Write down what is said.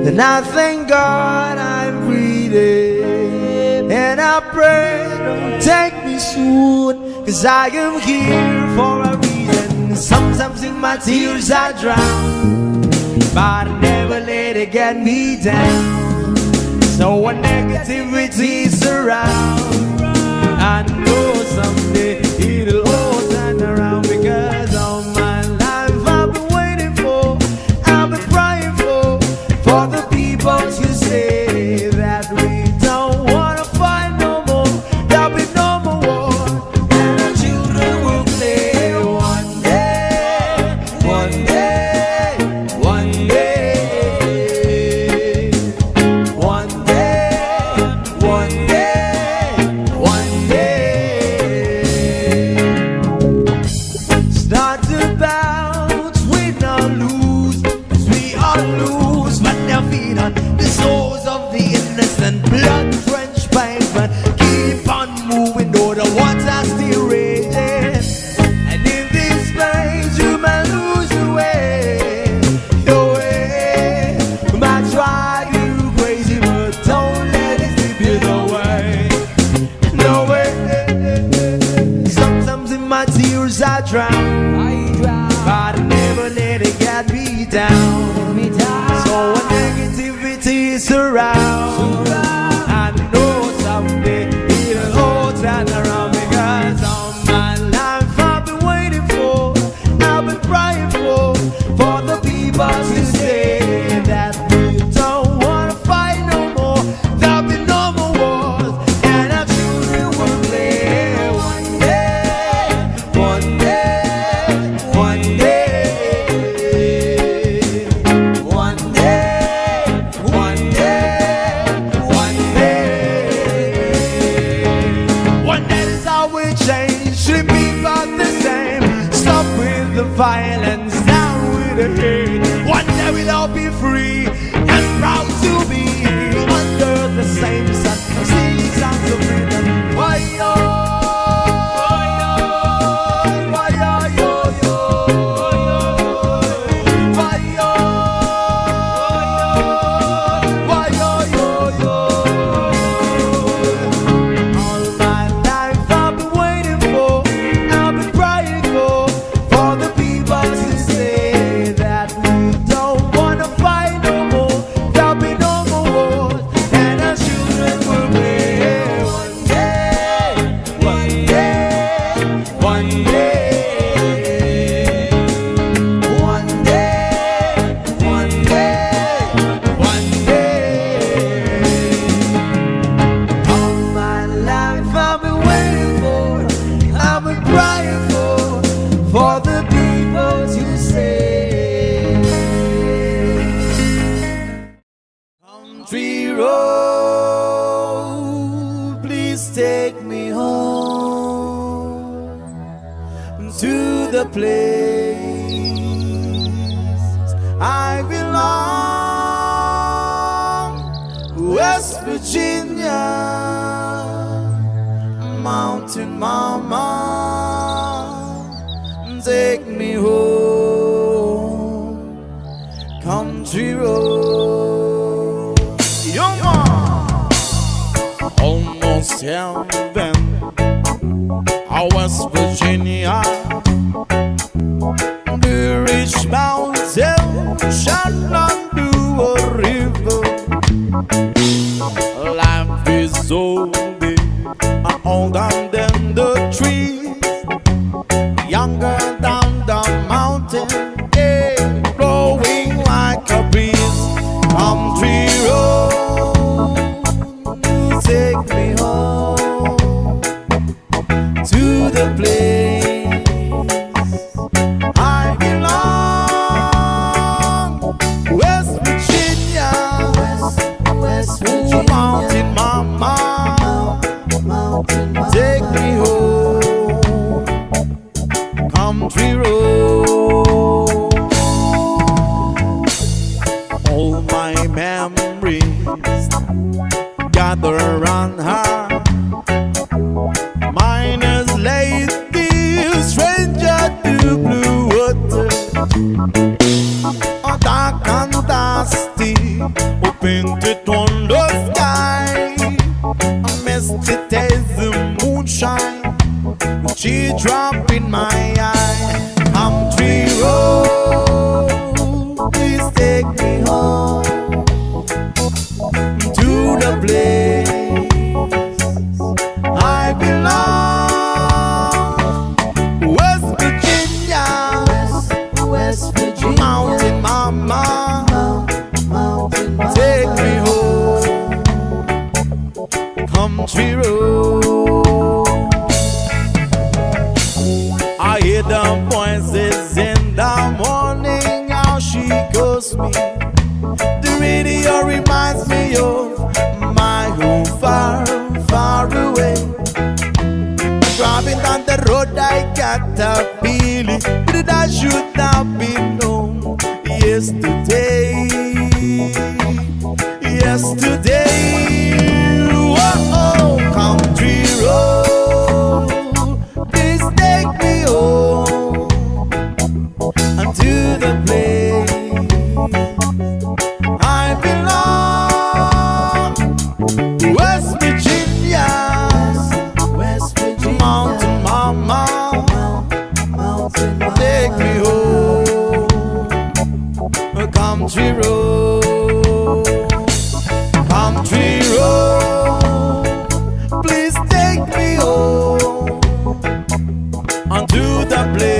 then I thank God I'm breathing. And I pray, don't take me soon, 'cause I am here for a reason. Sometimes in my tears I drown, but I never let it get me down. So when negativity surrounds, I know someday it'll all turn around. Because all my life I've been waiting for, I've been praying for the people to say that we don't wanna fight no more. There'll be no more war, and our children will play one day, one day, one day, one day, one day, one day. It's not about win or lose, 'cause we all lose, but they'll feed on the souls of the innocent, blood-drenched pavement. Keep on moving, though the water's still raging. And in this place you may lose your way, your way. Might drive you crazy, but don't let it slip you away, no way. Sometimes in my tears I drown, but I never let it get me down. So when negativity surrounds, I know someday it'll all turn around. Because all my life I've been waiting for, I've been praying for the people to say that we don't wanna fight no more. There'll be no more wars, and our children will play one day, one day, one day, one day, one day, one day. One day is how we change, should be about the same. Stop with the violence, down with the hate. One day we'll all be free and proud to be under the same sun. Sing songs of freedom. Why yo, why yo, why yo, yo, yo, why yo, why yo, yo, yo. All my life I've been waiting for, I've been praying for the people to say that we don't wanna fight no more. There'll be no more wars, and our children will play one day, one day, one day, one day, one day, one day. All my life I've been waiting for, I've been crying for the people to say. Country road, please take me home to the place I belong. West Virginia, Mountain Mama, take me home. Country road, young man. Almost heaven, West Virginia. The rich mountain shall not do a river. Life is so big and older than the trees, younger than the mountain, yeah, blowing like a breeze. Country road, take me home to the place I belong. West Virginia, West Virginia. Mountain Mama, take me home. Country road. All my memories gather around her. Mine is lady, stranger to blue water. Dark and dusty, in my eye. Country road, please take me home to the place I belong. West Virginia, West Virginia, Mountain Mama, take me home, country road. I hear the voices in the morning, how she calls me. The radio reminds me of my home far, far away. Driving down the road, I got a feeling that I should have been home yesterday. Yesterday, oh, country road, please take me home unto the place I belong. West Virginia, West Virginia, Mountain Mama, take me home, a country road, country road, please take me home unto the place